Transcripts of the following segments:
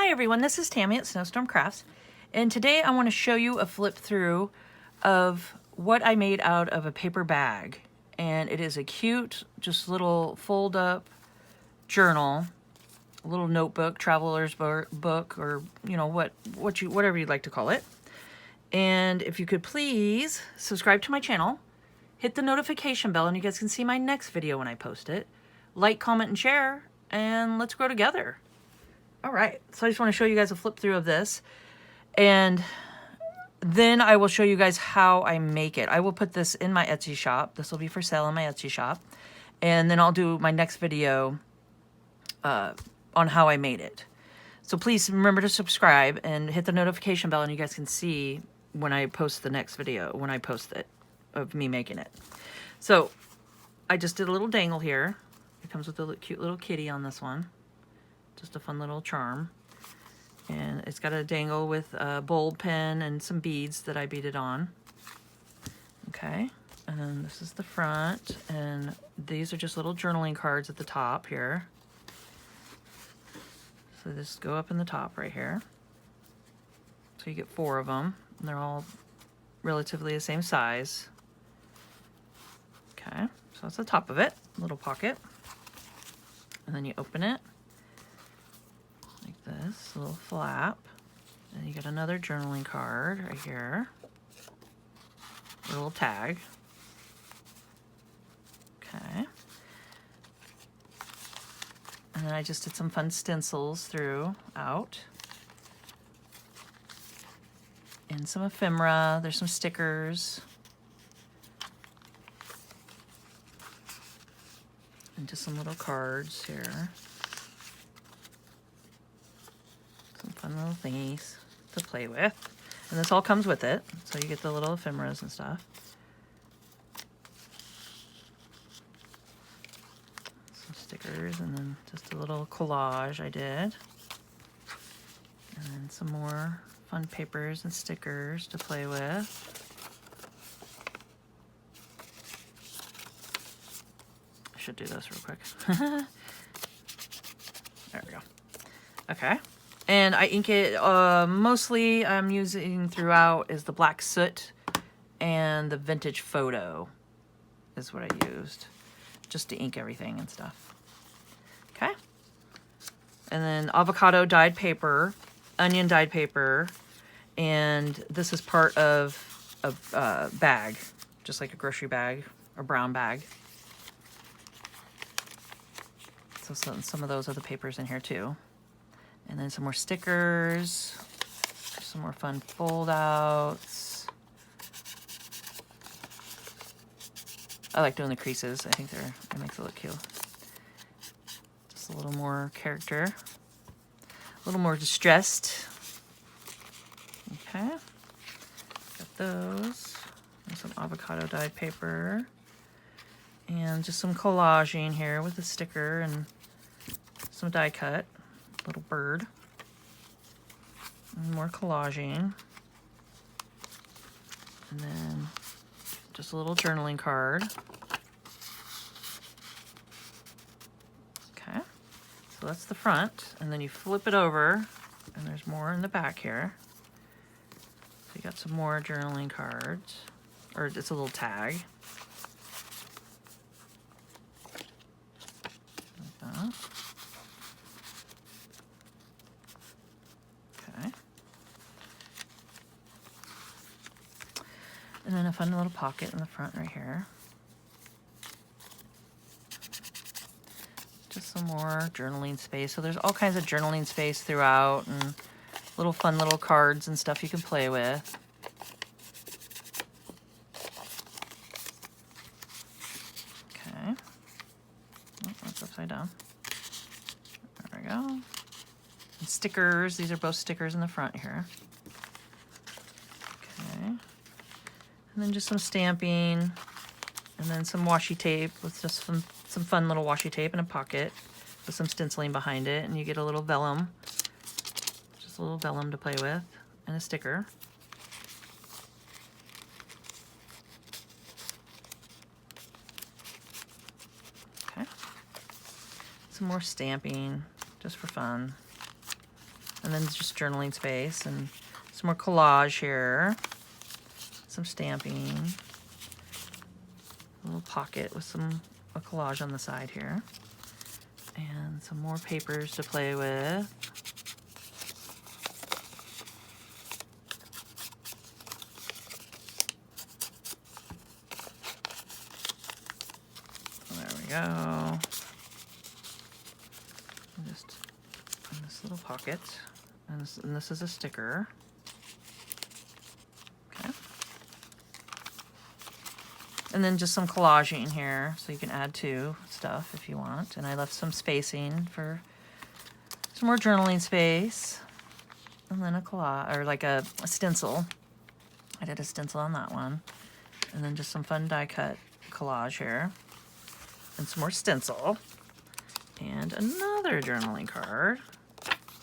Hi everyone, this is Tammy at Snowstorm Crafts, and today I want to show you a flip through of what I made out of a paper bag. And it is a cute, just little fold up journal, a little notebook, traveler's book, or you know, whatever you'd like to call it. And if you could please subscribe to my channel, hit the notification bell, and you guys can see my next video when I post it. Like, comment, and share, and let's grow together. All right, so I just want to show you guys a flip through of this, and then I will show you guys how I make it. I will put this in my Etsy shop. This will be for sale in my Etsy shop, and then I'll do my next video on how I made it. So please remember to subscribe and hit the notification bell, and you guys can see when I post the next video, when I post it, of me making it. So I just did a little dangle here. It comes with a cute little kitty on this one. Just a fun little charm. And it's got a dangle with a bold pen and some beads that I beaded on. Okay, and then this is the front, and these are just little journaling cards at the top here. So this go up in the top right here. So you get 4 of them, and they're all relatively the same size. Okay, so that's the top of it, little pocket. And then you open it like this, a little flap. And you get another journaling card right here. A little tag. Okay. And then I just did some fun stencils throughout. And some ephemera. There's some stickers. And just some little cards here. Some fun little thingies to play with. And this all comes with it. So you get the little ephemeras and stuff. Some stickers, and then just a little collage I did. And then some more fun papers and stickers to play with. I should do this real quick. There we go. Okay. And I ink it, mostly I'm using throughout is the black soot and the vintage photo is what I used just to ink everything and stuff. Okay. And then avocado dyed paper, onion dyed paper, and this is part of a bag, just like a grocery bag or brown bag. So some of those are the papers in here too. And then some more stickers, some more fun fold outs. I like doing the creases. I think it makes it look cute. Just a little more character, a little more distressed. Okay, got those. And some avocado dyed paper. And just some collaging here with a sticker and some die cut. Little bird. And more collaging. And then just a little journaling card. Okay. So that's the front. And then you flip it over, and there's more in the back here. So you got some more journaling cards. Or it's a little tag. Like that. And then a fun little pocket in the front right here. Just some more journaling space. So there's all kinds of journaling space throughout, and little fun little cards and stuff you can play with. Okay. Oh, that's upside down. There we go. And stickers. These are both stickers in the front here. And then just some stamping, and then some washi tape with just some fun little washi tape in a pocket with some stenciling behind it, and you get a little vellum, just a little vellum to play with, and a sticker. Okay. Some more stamping, just for fun. And then just journaling space and some more collage here. Some stamping. A little pocket with a collage on the side here. And some more papers to play with. There we go. Just in this little pocket. And this is a sticker. Okay. And then just some collaging here, so you can add to stuff if you want. And I left some spacing for some more journaling space. And then a collage, or like a stencil. I did a stencil on that one. And then just some fun die cut collage here. And some more stencil. And another journaling card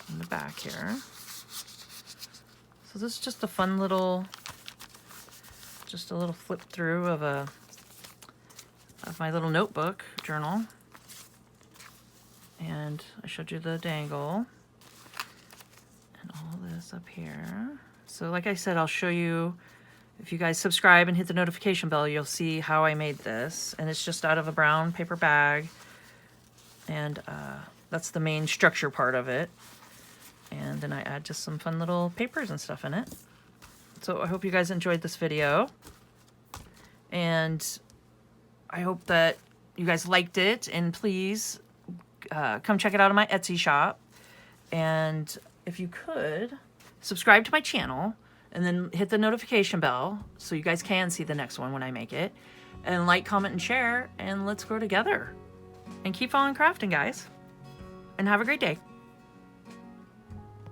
in the back here. So this is just a fun little, just a little flip through of my little notebook journal. And I showed you the dangle and all this up here. So like I said, I'll show you, if you guys subscribe and hit the notification bell, you'll see how I made this. And it's just out of a brown paper bag. And that's the main structure part of it. And then I add just some fun little papers and stuff in it. So I hope you guys enjoyed this video. And I hope that you guys liked it. And please come check it out on my Etsy shop. And if you could, subscribe to my channel. And then hit the notification bell so you guys can see the next one when I make it. And like, comment, and share. And let's grow together. And keep on crafting, guys. And have a great day.